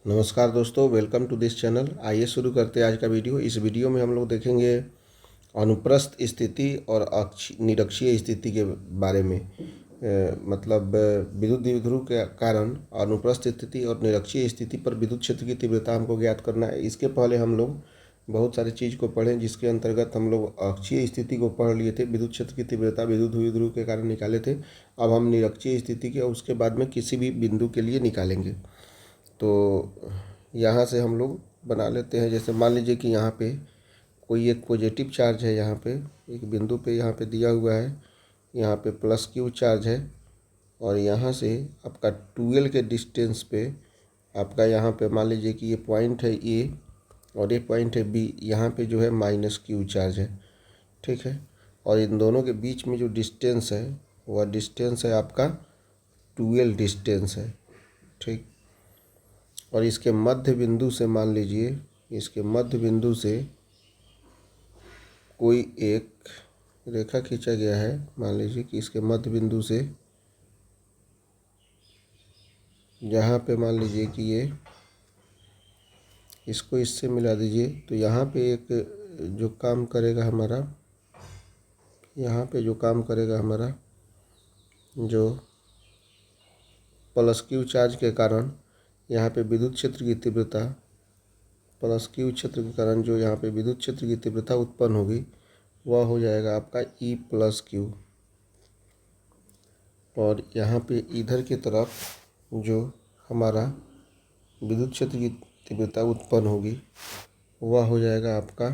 नमस्कार दोस्तों, welcome to this channel. आइए शुरू करते हैं आज का वीडियो। इस वीडियो में हम लोग देखेंगे अनुप्रस्थ स्थिति और निरक्षीय स्थिति के बारे में। मतलब विद्युत द्विध्रुव के कारण अनुप्रस्थ स्थिति और निरक्षीय स्थिति पर विद्युत क्षेत्र की तीव्रता हमको ज्ञात करना है। इसके पहले हम लोग बहुत सारी चीज़ को पढ़ें, जिसके अंतर्गत हम लोग अक्षीय स्थिति को पढ़ लिए थे, विद्युत क्षेत्र की तीव्रता विद्युत द्विध्रुव के कारण निकाले थे। अब हम निरक्षीय स्थिति के और उसके बाद में किसी भी बिंदु के लिए निकालेंगे। तो यहाँ से हम लोग बना लेते हैं। जैसे मान लीजिए कि यहाँ पे कोई एक पॉजिटिव चार्ज है, यहाँ पे एक बिंदु पे यहाँ पे दिया हुआ है, यहाँ पे प्लस क्यू चार्ज है, और यहाँ से आपका 12 के डिस्टेंस पे आपका यहाँ पे मान लीजिए कि ये पॉइंट है ए और ये पॉइंट है बी। यहाँ पे जो है माइनस क्यू चार्ज है, ठीक है। और इन दोनों के बीच में जो डिस्टेंस है वह डिस्टेंस है आपका 12 डिस्टेंस है, ठीक। और इसके मध्य बिंदु से मान लीजिए, इसके मध्य बिंदु से कोई एक रेखा खींचा गया है। मान लीजिए कि इसके मध्य बिंदु से जहाँ पे मान लीजिए कि ये इसको इससे मिला दीजिए, तो यहाँ पे एक जो काम करेगा हमारा, यहाँ पे जो काम करेगा हमारा जो प्लस क्यू चार्ज के कारण यहाँ पे विद्युत क्षेत्र की तीव्रता, प्लस क्यू क्षेत्र के कारण जो यहाँ पे विद्युत क्षेत्र की तीव्रता उत्पन्न होगी वह हो जाएगा आपका ई प्लस क्यू। और यहाँ पे इधर की तरफ जो हमारा विद्युत क्षेत्र की तीव्रता उत्पन्न होगी वह हो जाएगा आपका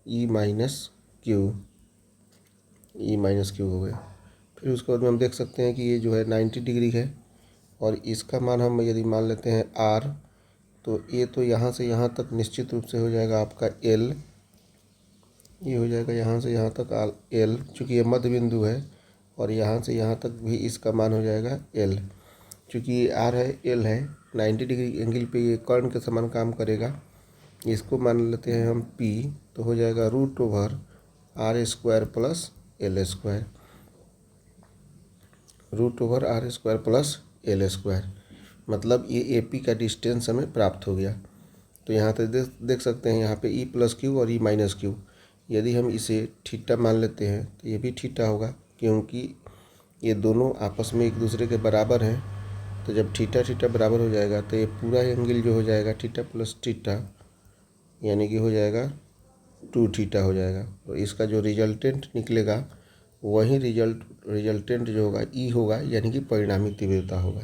ई माइनस क्यू। ई माइनस क्यू हो गया। फिर उसके बाद में हम देख सकते हैं कि ये जो है 90 डिग्री है, और इसका मान हम यदि मान लेते हैं आर, तो ये तो यहाँ से यहाँ तक निश्चित रूप से हो जाएगा आपका एल। ये हो जाएगा यहाँ से यहाँ तक एल, चूँकि ये मध्य बिंदु है, और यहाँ से यहाँ तक भी इसका मान हो जाएगा एल। चूँकि ये आर है, एल है, 90 डिग्री एंगल पे ये कर्ण के समान काम करेगा। इसको मान लेते हैं हम पी, तो हो जाएगा √/r² plus L², √/r² plus L²। मतलब ये ए पी का डिस्टेंस हमें प्राप्त हो गया। तो यहाँ पे देख सकते हैं, यहाँ पे ई प्लस क्यू और ई माइनस क्यू। यदि हम इसे थीटा मान लेते हैं तो ये भी थीटा होगा, क्योंकि ये दोनों आपस में एक दूसरे के बराबर हैं। तो जब थीटा थीटा बराबर हो जाएगा तो ये पूरा एंगल जो हो जाएगा थीटा प्लस थीटा, यानी कि हो जाएगा 2 थीटा हो जाएगा। तो इसका जो रिजल्टेंट निकलेगा वही रिजल्टेंट जो होगा ई होगा, यानी कि परिणामी तीव्रता होगा।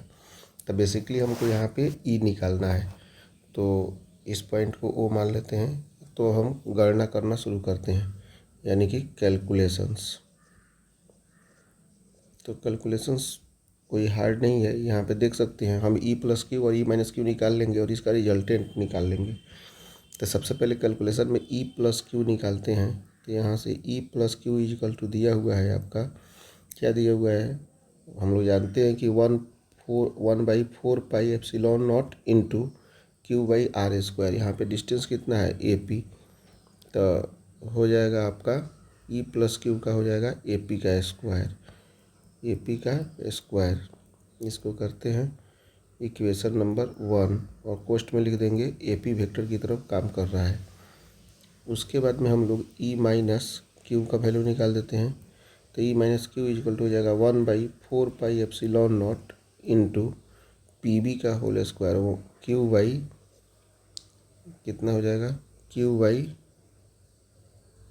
तो बेसिकली हमको यहाँ पे ई निकालना है। तो इस पॉइंट को ओ मान लेते हैं। तो हम गणना करना शुरू करते हैं, यानी कि कैलकुलेशंस। तो कैलकुलेशंस कोई हार्ड नहीं है। यहाँ पे देख सकते हैं हम ई प्लस क्यू और ई माइनस क्यू निकाल लेंगे और इसका रिजल्टेंट निकाल लेंगे। तो सबसे पहले कैलकुलेशन में ई प्लस क्यू निकालते हैं। तो यहाँ से E plus Q is equal to दिया हुआ है आपका, क्या दिया हुआ है, हम लोग जानते हैं कि 1/4 pi epsilon naught into Q/r²। यहाँ पे डिस्टेंस कितना है ए पी, तो हो जाएगा आपका ई प्लस क्यू का हो जाएगा ए पी का स्क्वायर, ए पी का स्क्वायर। इसको करते हैं इक्वेशन नंबर 1, और कोष्ठ में लिख देंगे ए पी वेक्टर की तरफ काम कर रहा है। उसके बाद में हम लोग ई माइनस क्यू का वैल्यू निकाल देते हैं। तो E minus Q is equal to हो जाएगा 1/4 pi epsilon naught into P B का होल स्क्वायर। वो क्यू बाई कितना हो जाएगा, क्यू बाई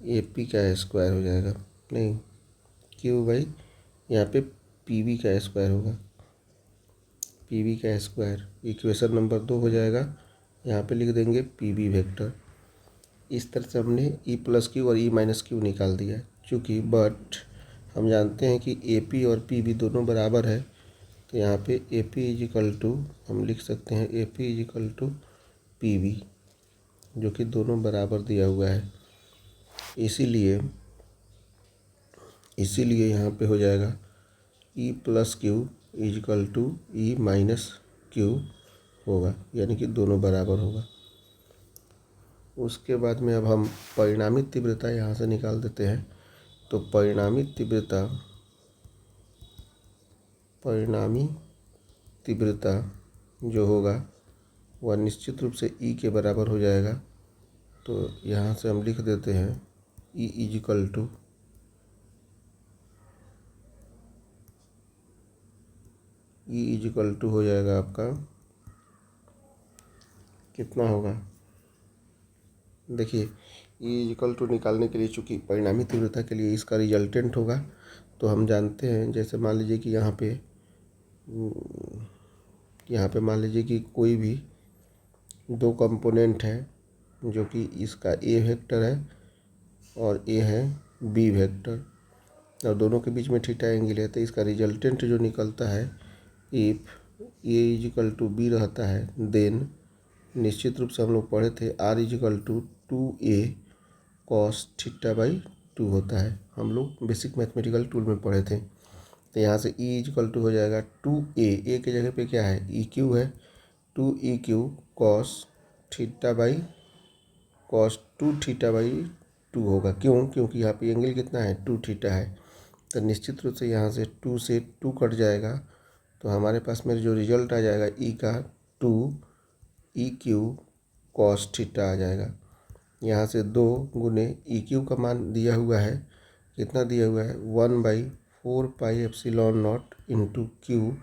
ए पी का स्क्वायर हो जाएगा, नहीं, क्यू बाई यहाँ पे पी बी का स्क्वायर होगा, पी बी का स्क्वायर। इक्वेशन नंबर 2 हो जाएगा। यहाँ पे लिख देंगे पी बी वेक्टर। इस तरह से हमने ई प्लस क्यू और ई माइनस क्यू निकाल दिया। चूँकि बट हम जानते हैं कि ए पी और पी बी दोनों बराबर है, तो यहाँ पे ए पी इजिकल टू हम लिख सकते हैं A P is equal to P B, जो कि दोनों बराबर दिया हुआ है। इसीलिए यहाँ पे हो जाएगा E plus Q is equal to E minus Q होगा, यानी कि दोनों बराबर होगा। उसके बाद में अब हम परिणामी तीव्रता यहाँ से निकाल देते हैं। तो परिणामी तीव्रता जो होगा वह निश्चित रूप से ई के बराबर हो जाएगा। तो यहाँ से हम लिख देते हैं ई इजिकल टू हो जाएगा आपका, कितना होगा देखिए, ई इजिकल टू निकालने के लिए चूँकि परिणामी तीव्रता के लिए इसका रिजल्टेंट होगा, तो हम जानते हैं, जैसे मान लीजिए कि यहाँ पे मान लीजिए कि कोई भी दो कंपोनेंट है, जो कि इसका ए वेक्टर है और ए है बी वेक्टर, और दोनों के बीच में थीटा एंगल है, तो इसका रिजल्टेंट जो निकलता है, if A is equal to B रहता है, देन निश्चित रूप से हम लोग पढ़े थे R is equal to 2a cos theta by 2 होता है, हम लोग बेसिक मैथमेटिकल टूल में पढ़े थे। तो यहाँ से ई इजिकल टू हो जाएगा 2a, ए के जगह पे क्या है, ई क्यू है, 2e³ cos theta by cos 2 theta by 2 होगा। क्यों? क्योंकि यहाँ पे एंगल कितना है, 2 थीटा है। तो निश्चित रूप से यहाँ से 2 से 2 कट जाएगा, तो हमारे पास में जो रिजल्ट आ जाएगा ई का 2e³ कॉस थीटा आ जाएगा। यहाँ से 2 गुने e³ का मान दिया हुआ है, कितना दिया हुआ है, 1/4 pi epsilon naught into Q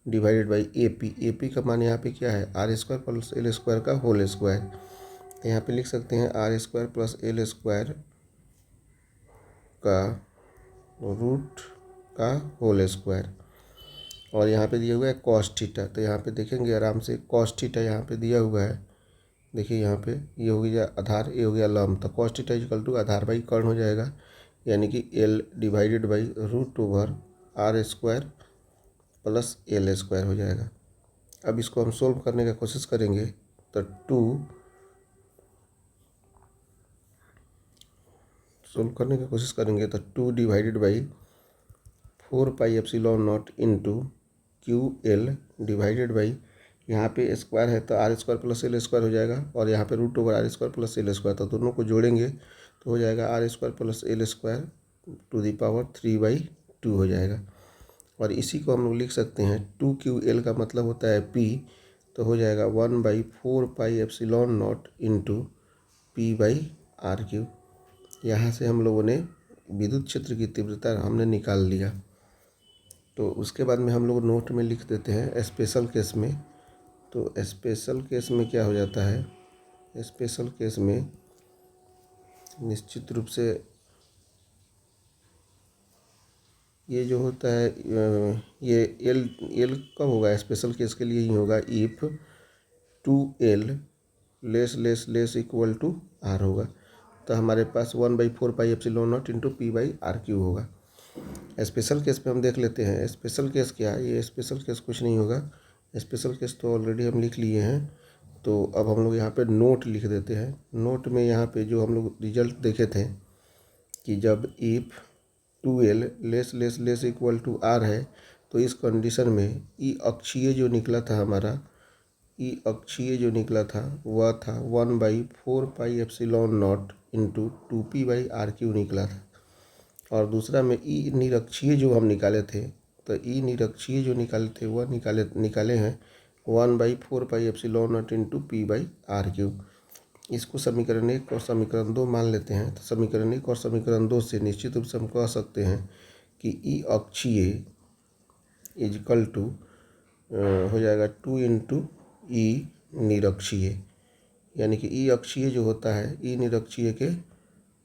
divided by A P का मान यहाँ पे क्या है, R square plus L square का होल स्क्वायर। तो यहाँ पे लिख सकते हैं R square plus L square का रूट का होल स्क्वायर, और यहाँ पे दिया हुआ है कॉस थीटा। तो यहाँ पे देखेंगे आराम से, कॉस थीटा यहाँ पे दिया हुआ है, देखिए यहाँ पे ये हो गया आधार, ये हो गया लंब, तो कॉस थीटा इक्वल टू आधार बाई कर्ण हो जाएगा, यानी कि L divided by root over R square plus L square हो जाएगा। अब इसको हम सोल्व करने का कोशिश करेंगे, तो 2 divided by 4 pi epsilon naught into Q L divided by, यहाँ पे स्क्वायर है तो R square plus L square हो जाएगा, और यहाँ पे root over R square plus L square, तो दोनों को जोड़ेंगे तो हो जाएगा R square plus L square to the power 3/2 हो जाएगा। और इसी को हम लोग लिख सकते हैं 2QL का मतलब होता है P, तो हो जाएगा 1/4 pi epsilon naught into P/r³। यहाँ से हम लोगों ने विद्युत क्षेत्र की तीव्रता हमने निकाल लिया। तो उसके बाद में हम लोग नोट में लिख देते हैं स्पेशल केस में। तो स्पेशल केस में क्या हो जाता है, स्पेशल केस में निश्चित रूप से ये जो होता है, ये एल कब होगा, स्पेशल केस के लिए ही होगा, if 2L less equal to R होगा, तो हमारे पास 1/4 pi epsilon naught into P/r³ होगा। स्पेशल केस पे हम देख लेते हैं, स्पेशल केस क्या है, ये स्पेशल केस कुछ नहीं होगा, स्पेशल केस तो ऑलरेडी हम लिख लिए हैं। तो अब हम लोग यहाँ पे नोट लिख देते हैं। नोट में यहाँ पे जो हम लोग रिजल्ट देखे थे कि जब if 2L less equal to R है, तो इस कंडीशन में ई अक्षीय जो निकला था हमारा, ई अक्षीय जो निकला था वह था 1/4 pi epsilon naught into 2P/r³ निकला था। और दूसरा में ई निरक्षीय जो हम निकाले थे, तो ई निरक्षीय जो निकाले थे वह निकाले हैं 1/4 pi epsilon naught into P/r³। इसको समीकरण 1 और समीकरण 2 मान लेते हैं। तो समीकरण 1 और समीकरण 2 से निश्चित रूप से हम कह सकते हैं कि ई अक्षीय इजकल टू हो जाएगा 2 इंटू ई निरक्षीय, यानी कि ई अक्षीय जो होता है ई निरक्षीय के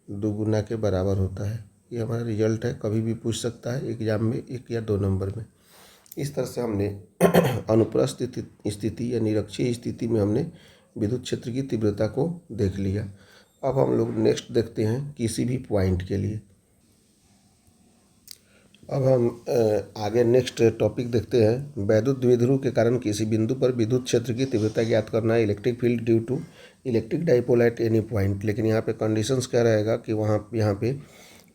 दोगुना के बराबर होता है। ये हमारा रिजल्ट है, कभी भी पूछ सकता है एग्जाम में 1 या 2 नंबर में। इस तरह से हमने अनुप्रस्थ स्थिति या निरक्षीय स्थिति में हमने विद्युत क्षेत्र की तीव्रता को देख लिया। अब हम लोग नेक्स्ट देखते हैं किसी भी पॉइंट के लिए। अब हम आगे नेक्स्ट टॉपिक देखते हैं, वैद्युत द्विध्रुव के कारण किसी बिंदु पर विद्युत क्षेत्र की तीव्रता ज्ञात करना है, electric field due to electric dipole at any point. लेकिन यहाँ पे कंडीशंस क्या रहेगा कि यहाँ पे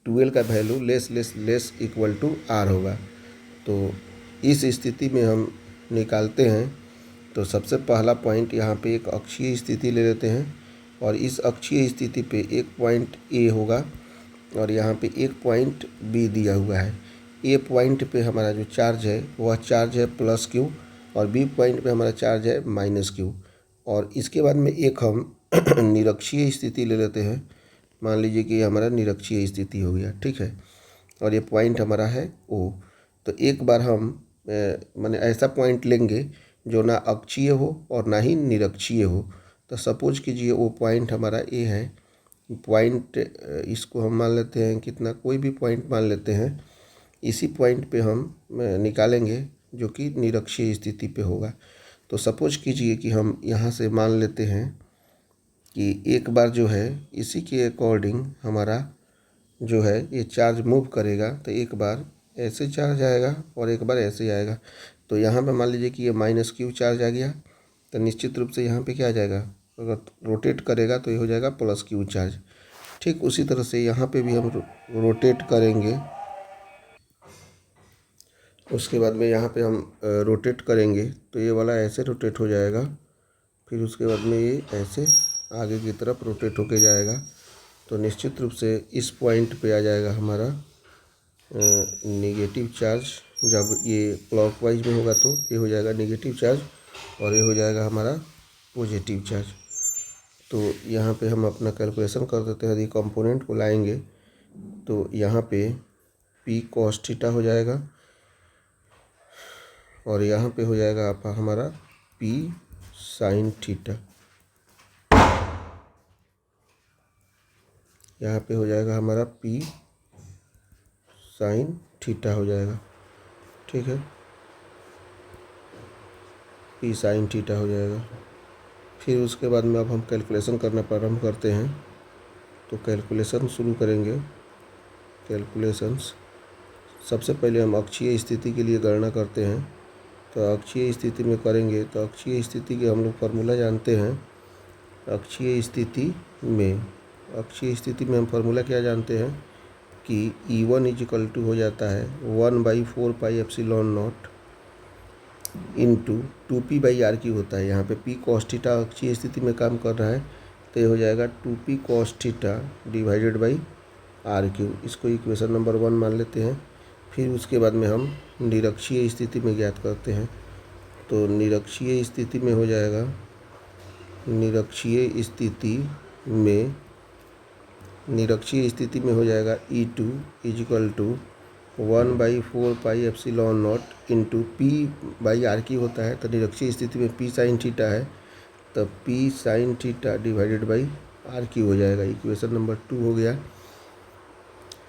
2L का value less equal to R होगा। तो इस स्थिति में हम निकालते हैं, तो सबसे पहला पॉइंट यहाँ पे एक अक्षीय स्थिति ले लेते हैं, और इस अक्षीय स्थिति पे एक पॉइंट ए होगा और यहाँ पे एक पॉइंट बी दिया हुआ है। ए पॉइंट पे हमारा जो चार्ज है वह चार्ज है +Q, और बी पॉइंट पे हमारा चार्ज है -Q। और इसके बाद में एक हम निरक्षीय स्थिति ले लेते हैं। मान लीजिए कि हमारा निरक्षीय स्थिति हो गया, ठीक है, और ये पॉइंट हमारा है ओ। तो एक बार हम माने ऐसा पॉइंट लेंगे जो ना अक्षीय हो और ना ही निरक्षीय हो। तो सपोज कीजिए वो पॉइंट हमारा ए है। पॉइंट इसको हम मान लेते हैं कितना, कोई भी पॉइंट मान लेते हैं। इसी पॉइंट पे हम निकालेंगे जो कि निरक्षीय स्थिति पे होगा। तो सपोज कीजिए कि हम यहाँ से मान लेते हैं कि एक बार जो है इसी के अकॉर्डिंग हमारा जो है ये चार्ज मूव करेगा। तो एक बार ऐसे चार्ज आएगा और एक बार ऐसे आएगा। तो यहाँ पे मान लीजिए कि ये -q चार्ज आ गया, तो निश्चित रूप से यहाँ पे क्या आ जाएगा, अगर रोटेट करेगा तो ये हो जाएगा +q चार्ज। ठीक उसी तरह से यहाँ पे भी हम रोटेट करेंगे। उसके बाद में यहाँ पे हम रोटेट करेंगे तो ये वाला ऐसे रोटेट हो जाएगा, फिर उसके बाद में ये ऐसे आगे की तरफ रोटेट होके जाएगा। तो निश्चित रूप से इस पॉइंट पे आ जाएगा हमारा नेगेटिव चार्ज। जब ये क्लॉकवाइज में होगा तो ये हो जाएगा नेगेटिव चार्ज और ये हो जाएगा हमारा पॉजिटिव चार्ज। तो यहाँ पे हम अपना कैलकुलेशन कर देते हैं। यदि कंपोनेंट को लाएंगे तो यहाँ पे p cos थीटा हो जाएगा और यहाँ पे हो जाएगा आपका हमारा p sin थीटा। यहाँ पे हो जाएगा हमारा p sin थीटा हो जाएगा, ठीक है, p sin थीटा हो जाएगा। फिर उसके बाद में अब हम कैलकुलेशन करना प्रारंभ करते हैं। तो कैलकुलेशन शुरू करेंगे। कैलकुलेशंस सबसे पहले हम अक्षीय स्थिति के लिए गणना करते हैं। तो अक्षीय स्थिति में करेंगे तो अक्षीय स्थिति के हम लोग फार्मूला जानते हैं। अक्षीय स्थिति में हम फार्मूला क्या जानते हैं कि E1 = हो जाता है 1/4πε0 इंटू 2p/r³ होता है। यहाँ पे p cos थीटा अक्षीय स्थिति में काम कर रहा है तो ये हो जाएगा 2p cos थीटा /r³। इसको इक्वेशन नंबर 1 मान लेते हैं। फिर उसके बाद में हम निरक्षीय स्थिति में ज्ञात करते हैं। तो निरक्षीय स्थिति में हो जाएगा, निरक्षीय स्थिति में हो जाएगा E2 = 1/4πε0 इंटू p/r³ होता है। तो निरक्षीय स्थिति में p sin थीटा है तो p sin थीटा /r³ हो जाएगा। इक्वेशन नंबर 2 हो गया।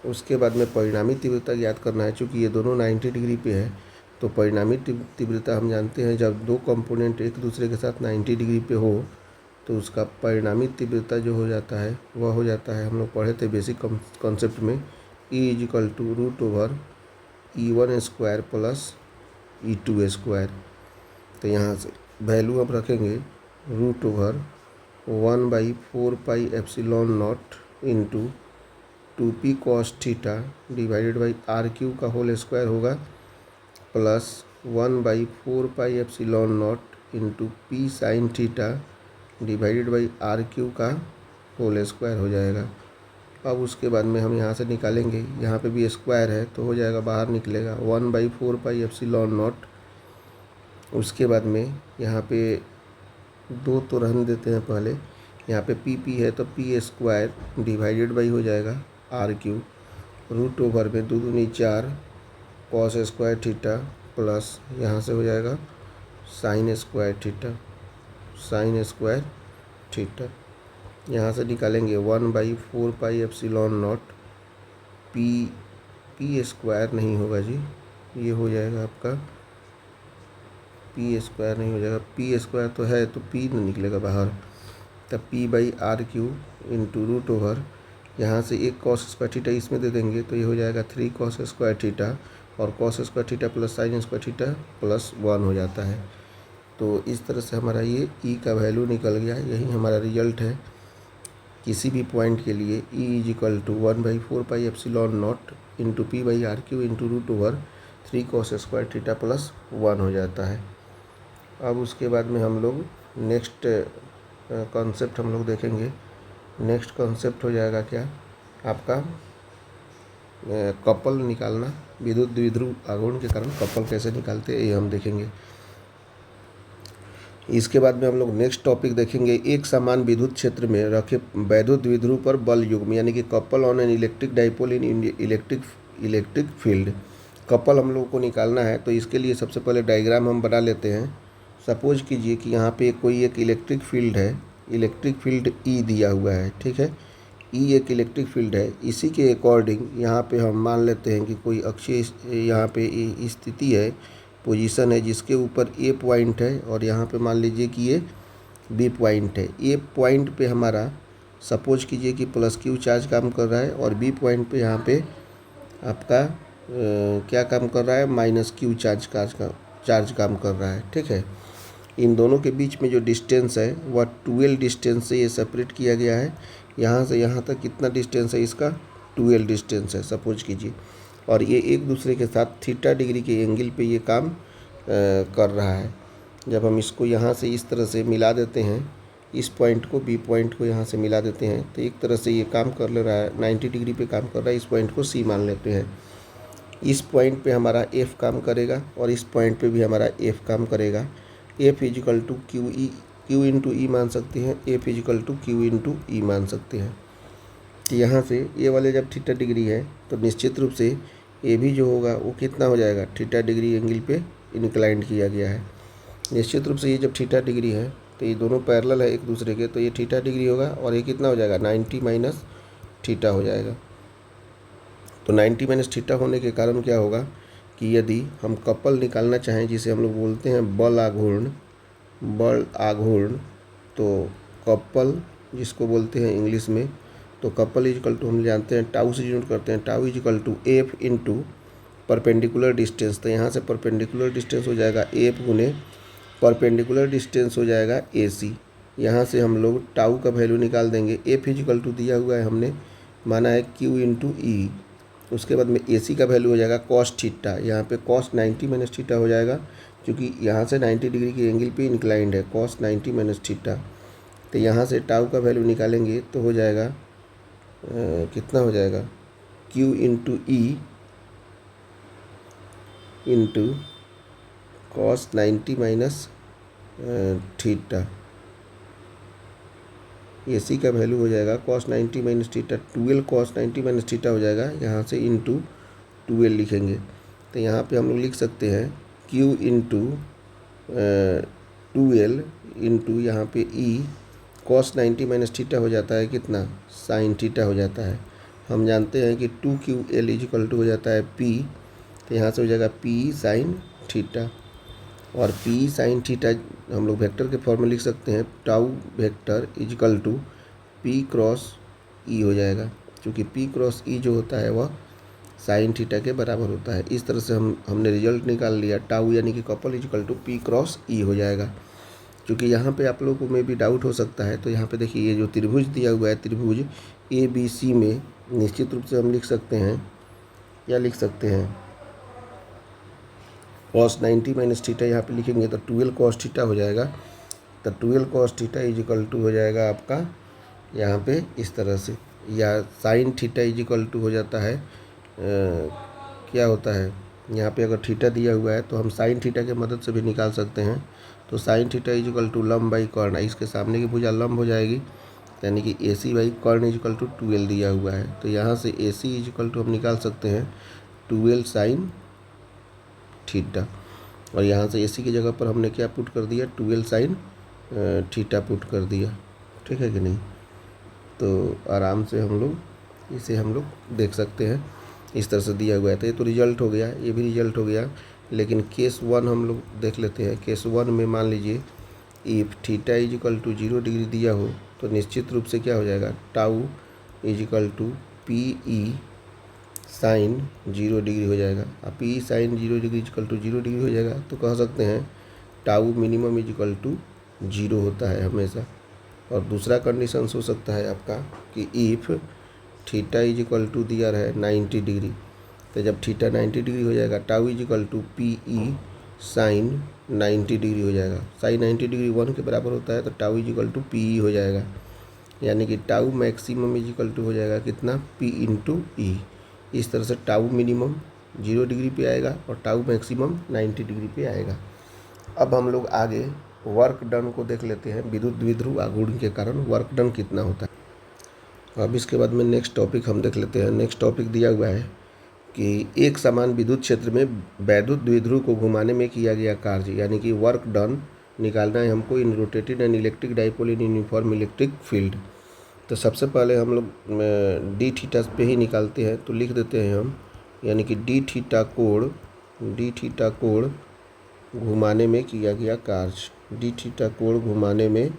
उसके बाद में परिणामी तीव्रता ज्ञात करना है। चूँकि ये दोनों 90 डिग्री पे है तो परिणामी तीव्रता हम जानते हैं, जब दो कंपोनेंट एक दूसरे के साथ 90 डिग्री पे हो तो उसका परिणामी तीव्रता जो हो जाता है वह हो जाता है, हम लोग पढ़े थे बेसिक कॉन्सेप्ट में, E = √E1² + E2²। तो यहाँ से वैल्यू हम रखेंगे √1/4πε0 into 2p cos theta /r³ का होल स्क्वायर होगा plus 1/4πε0 into p sin theta /r³ का होल स्क्वायर हो जाएगा। अब उसके बाद में हम यहाँ से निकालेंगे, यहाँ पे भी स्क्वायर है तो हो जाएगा, बाहर निकलेगा 1/4πε0। उसके बाद में यहाँ पे 2 तो रहने देते हैं पहले, यहाँ पे p है तो p² हो जाएगा r³ √में 2 दूनी 4 cos² थीटा प्लस यहाँ से हो जाएगा sin² थीटा। यहाँ से निकालेंगे 1/4πε0 p² नहीं होगा जी, ये हो जाएगा आपका p² नहीं हो जाएगा, p² तो है तो p नहीं निकलेगा बाहर, तब p/r³ इंटू √, यहाँ से एक cos² थीटा इसमें दे देंगे तो ये हो जाएगा 3 cos² थीटा और cos² theta plus sin² theta plus 1 हो जाता है। तो इस तरह से हमारा ये E का वैल्यू निकल गया। यही हमारा रिजल्ट है। किसी भी पॉइंट के लिए E = 1/4πε0 into p/r³ into √, 3 cos² theta plus 1 हो जाता है। अब उसके बाद में हम लोग नेक्स्ट कॉन्सेप्ट हम लोग देखेंगे। नेक्स्ट कॉन्सेप्ट हो जाएगा क्या आपका, कपल निकालना, विद्युत द्विध्रुव आघूर्ण के कारण कपल कैसे निकालते हैं ये हम देखेंगे। इसके बाद में हम लोग नेक्स्ट टॉपिक देखेंगे, एक समान विद्युत क्षेत्र में रखे वैद्युत द्विध्रुव पर बल युग्म, यानी कि couple on an electric dipole in electric field. Couple हम लोग को निकालना है, तो इसके लिए सबसे पहले डायग्राम हम बना लेते हैं। सपोज कीजिए कि यहाँ पे कोई एक इलेक्ट्रिक फील्ड है, इलेक्ट्रिक फील्ड ई दिया हुआ है, ठीक है। ई एक इलेक्ट्रिक फील्ड है, इसी के अकॉर्डिंग यहाँ पे हम मान लेते हैं कि कोई अक्षीय यहाँ पे स्थिति है, पोजीशन है, जिसके ऊपर ए पॉइंट है और यहाँ पे मान लीजिए कि ये बी पॉइंट है। ए पॉइंट पे हमारा सपोज कीजिए कि प्लस क्यू चार्ज काम कर रहा है और बी पॉइंट पे यहाँ पे आपका क्या काम कर रहा है, माइनस क्यू चार्ज काम कर रहा है, ठीक है। इन दोनों के बीच में जो डिस्टेंस है वह 12 डिस्टेंस से ये सेपरेट किया गया है। यहाँ से यहाँ तक कितना डिस्टेंस है इसका, 12 डिस्टेंस है सपोज कीजिए। और ये एक दूसरे के साथ थीटा डिग्री के एंगल पे ये काम कर रहा है। जब हम इसको यहाँ से इस तरह से मिला देते हैं, इस पॉइंट को बी पॉइंट को यहाँ से मिला देते हैं, तो एक तरह से ये काम कर ले रहा है, 90 डिग्री पे काम कर रहा है। इस पॉइंट को सी मान लेते हैं। इस पॉइंट पे हमारा एफ काम करेगा और इस पॉइंट पे भी हमारा एफ काम करेगा। F equal to Q into E मान सकते हैं, F equal to Q into E मान सकते हैं। तो यहाँ से ये वाले जब थीटा डिग्री है तो निश्चित रूप से ये भी जो होगा वो कितना हो जाएगा, थीटा डिग्री एंगल पे इंक्लाइंड किया गया है। निश्चित रूप से ये जब थीटा डिग्री है तो ये दोनों पैरेलल है एक दूसरे के, तो ये थीटा डिग्री होगा और ये कितना हो जाएगा, 90 माइनस थीटा हो जाएगा। तो 90 माइनस थीटा होने के कारण क्या होगा कि यदि हम कपल निकालना चाहें, जिसे हम लोग बोलते हैं बल आघूर्ण, तो कपल जिसको बोलते हैं इंग्लिश में, तो कपल इजिकल टू हम जानते हैं टाउ से डिनोट करते हैं, tau is equal to F into perpendicular distance. तो यहाँ से परपेंडिकुलर डिस्टेंस हो जाएगा एफ गुने परपेंडिकुलर डिस्टेंस हो जाएगा ए सी। यहाँ से हम लोग टाउ का वैल्यू निकाल देंगे। एफ इजिकल टू दिया हुआ है, हमने माना है क्यू इंटू ई। उसके बाद में ए सी का वैल्यू हो जाएगा कॉस थीटा। यहाँ पे कॉस 90 माइनस थीटा हो जाएगा, क्योंकि यहाँ से 90 डिग्री की एंगल पे इंक्लाइंड है, कॉस 90 माइनस थीटा। तो यहाँ से टाउ का वैल्यू निकालेंगे तो हो जाएगा कितना हो जाएगा, Q into E into cos 90 minus theta. A C का वैल्यू हो जाएगा cos 90 minus theta, 12 cos 90 minus theta हो जाएगा। यहाँ से इंटू 12 लिखेंगे, तो यहाँ पे हम लोग लिख सकते हैं क्यू इंटू 12 इंटू यहाँ पे ई कॉस 90 माइनस थीटा हो जाता है कितना, साइन थीटा हो जाता है। हम जानते हैं कि 2QL इजिकल टू हो जाता है P, तो यहाँ से हो जाएगा P साइन थीटा। और P साइन थीटा हम लोग वेक्टर के फॉर्म में लिख सकते हैं, tau vector is equal to P cross E हो जाएगा, क्योंकि P क्रॉस E जो होता है वह साइन थीटा के बराबर होता है। इस तरह से हमने रिजल्ट निकाल लिया, टाउ यानी कि couple is equal to P cross E हो जाएगा। क्योंकि यहाँ पे आप लोगों को में भी डाउट हो सकता है, तो यहाँ पे देखिए ये जो त्रिभुज दिया हुआ है, त्रिभुज ABC में निश्चित रूप से हम लिख सकते हैं, क्या लिख सकते हैं, कॉस 90 माइनस थीटा यहाँ पे लिखेंगे तो 12 कॉस थीटा हो जाएगा। तो 12 कॉस थीटा इजिकल टू हो जाएगा आपका यहाँ पे इस तरह से, या साइन थीटा इजिकल टू हो जाता है क्या होता है, यहाँ पे अगर थीटा दिया हुआ है तो हम साइन थीटा के मदद से भी निकाल सकते हैं। तो साइन थीटा इजिकल टू लंब बाई कर्ण, इसके सामने की भुजा लंब हो जाएगी, यानी कि ए सी बाई कर्ण इजिकल टू 12 दिया हुआ है। तो यहाँ से ए सी इजिकल टू हम निकाल सकते हैं 12 साइन थीटा, और यहाँ से ए सी की जगह पर हमने क्या पुट कर दिया, 12 साइन थीटा पुट कर दिया, ठीक है कि नहीं। तो आराम से इसे हम लोग देख सकते हैं, इस तरह से दिया हुआ है। तो ये तो रिजल्ट हो गया, ये भी रिजल्ट हो गया। लेकिन केस 1 हम लोग देख लेते हैं। केस 1 में मान लीजिए if theta is equal to 0 degree दिया हो, तो निश्चित रूप से क्या हो जाएगा, tau is equal to PE sine 0 degree हो जाएगा। अब PE sine 0 degree is equal to 0 degree हो जाएगा, तो कह सकते हैं टाउ मिनिमम इजिकल टू 0 होता है हमेशा। और दूसरा कंडीशन हो सकता है आपका कि इफ़ थीटा इजिकल टू दिया रहे 90 डिग्री, तो जब थीटा 90 डिग्री हो जाएगा, tau is equal to PE sine 90 degree हो जाएगा। साइन 90 डिग्री 1 के बराबर होता है, तो टाउ इजिकल टू PE हो जाएगा, यानी कि टाउ मैक्सिमम इजिकल टू हो जाएगा कितना, P इंटू E। इस तरह से टाउ मिनिमम 0 डिग्री पे आएगा और टाउ मैक्सिमम 90 डिग्री पे आएगा। अब हम लोग आगे वर्क डन को देख लेते हैं, विद्युत द्विध्रुव आघूर्ण के कारण वर्क डन कितना होता है। अब इसके बाद में नेक्स्ट टॉपिक हम देख लेते हैं। नेक्स्ट टॉपिक दिया हुआ है कि एक समान विद्युत क्षेत्र में वैद्युत द्विध्रुव को घुमाने में किया गया कार्य, यानी कि वर्क डन निकालना है हमको in rotated and electric dipole in uniform electric field. तो सबसे पहले हम लोग डी थीटा पे ही निकालते हैं, तो लिख देते हैं हम, यानी कि डी थीटा कोण घुमाने में किया गया कार्य, डी थीटा कोण घुमाने में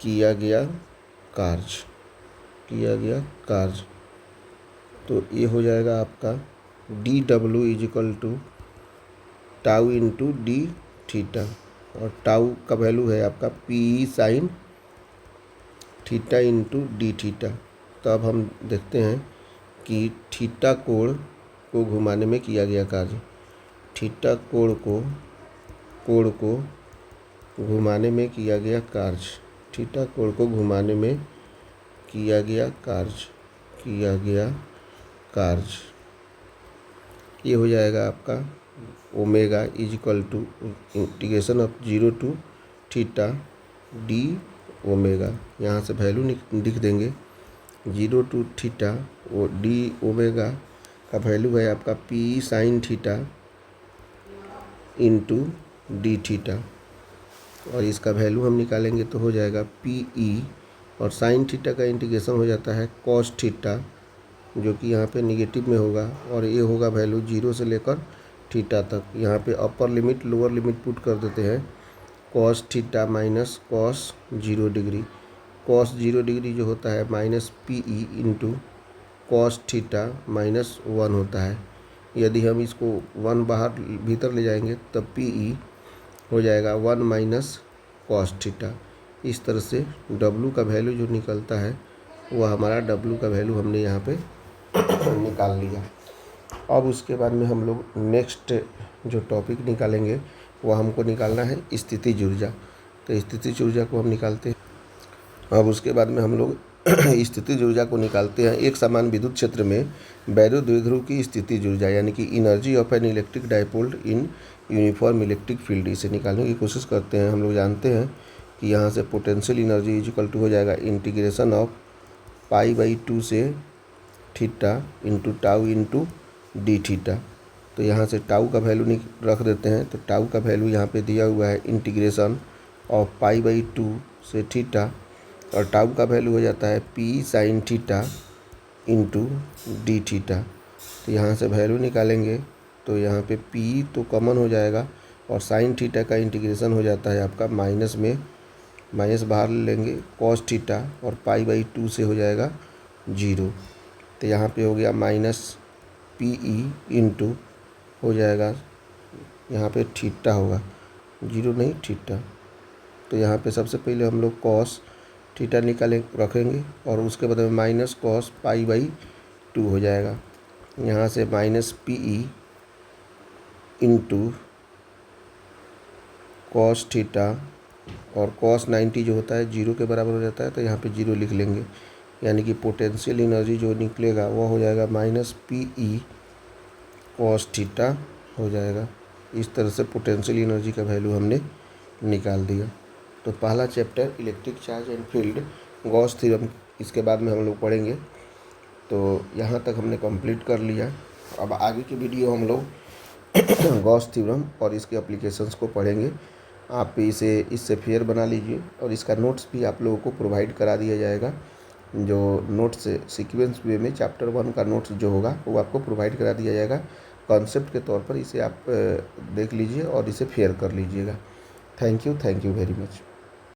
किया गया कार्य। तो ये हो जाएगा आपका D W is equal to tau into D theta, और टाउ का वैल्यू है आपका P sine theta into D theta. तो अब हम देखते हैं कि थीटा कोण को घुमाने में किया गया कार्य, थीटा कोण को घुमाने में किया गया कार्य, थीटा कोण को घुमाने में किया गया कार्य। ये हो जाएगा आपका omega is equal to integration of 0 to theta D omega. यहाँ से वैल्यू लिख देंगे 0 टू थीटा, वो डी ओमेगा का वैल्यू है आपका P sine theta into D theta, और इसका वैल्यू हम निकालेंगे तो हो जाएगा पी ई, और साइन थीटा का इंटीग्रेशन हो जाता है कॉस थीटा, जो कि यहाँ पे निगेटिव में होगा, और ये होगा वैल्यू 0 से लेकर थीटा तक। यहाँ पे upper limit lower limit put कर देते हैं, cos theta minus cos 0 degree, cos 0 degree जो होता है minus P E into cos theta minus 1 होता है। यदि हम इसको 1 बाहर भीतर ले जाएंगे तब पी ई हो जाएगा 1 माइनस कॉस थीटा। इस तरह से डब्लू का वैल्यू जो निकलता है वह हमारा डब्लू का वैल्यू हमने यहाँ पे निकाल लिया। अब उसके बाद में हम लोग नेक्स्ट जो टॉपिक निकालेंगे वह हमको निकालना है स्थितिज ऊर्जा। तो स्थितिज ऊर्जा को हम निकालते हैं। अब उसके बाद में हम लोग स्थितिज ऊर्जा को निकालते हैं। एक समान विद्युत क्षेत्र में वैद्युत द्विध्रुव की स्थितिज ऊर्जा, यानी कि energy of an electric dipole in uniform electric field, इसे निकालने की कोशिश करते हैं। हम लोग जानते हैं कि यहाँ से potential energy is equal to हो जाएगा इंटीग्रेशन ऑफ π/2 से theta into tau into D theta. तो यहाँ से टाउ का वैल्यू रख देते हैं, तो टाउ का वैल्यू यहाँ पे दिया हुआ है इंटीग्रेशन ऑफ π/2 से थीटा, और टाउ का वैल्यू हो जाता है P sine theta into D theta. तो यहाँ से वैल्यू निकालेंगे तो यहाँ पे पी तो कॉमन हो जाएगा, और साइन थीटा का इंटीग्रेशन हो जाता है आपका माइनस में, माइनस बाहर लेंगे कॉस थीटा, और π/2 से हो जाएगा 0। तो यहाँ पे हो गया माइनस पी ई इंटू हो जाएगा, यहाँ पे थीटा होगा, 0 नहीं थीटा। तो यहाँ पे सबसे पहले हम लोग कॉस थीटा रखेंगे, और उसके बाद में माइनस कॉस π/2 हो जाएगा। यहाँ से minus P E into cos theta, और कॉस 90 जो होता है 0 के बराबर हो जाता है, तो यहाँ पे 0 लिख लेंगे, यानी कि पोटेंशियल एनर्जी जो निकलेगा वो हो जाएगा minus P E cos theta हो जाएगा। इस तरह से पोटेंशियल एनर्जी का वैल्यू हमने निकाल दिया। तो पहला chapter electric charge and field Gauss theorem, इसके बाद में हम लोग पढ़ेंगे। तो यहाँ तक हमने कंप्लीट कर लिया। अब आगे की वीडियो हम लोग गॉस थ्योरम और इसके एप्लीकेशंस को पढ़ेंगे। आप इससे फेयर बना लीजिए, और इसका नोट्स भी आप लोगों को प्रोवाइड करा दिया जाएगा। जो नोट्स सीक्वेंस वे में चैप्टर 1 का नोट्स जो होगा वो आपको प्रोवाइड करा दिया जाएगा कॉन्सेप्ट के तौर पर। इसे आप देख लीजिए और इसे फेयर कर लीजिएगा। Thank you very much.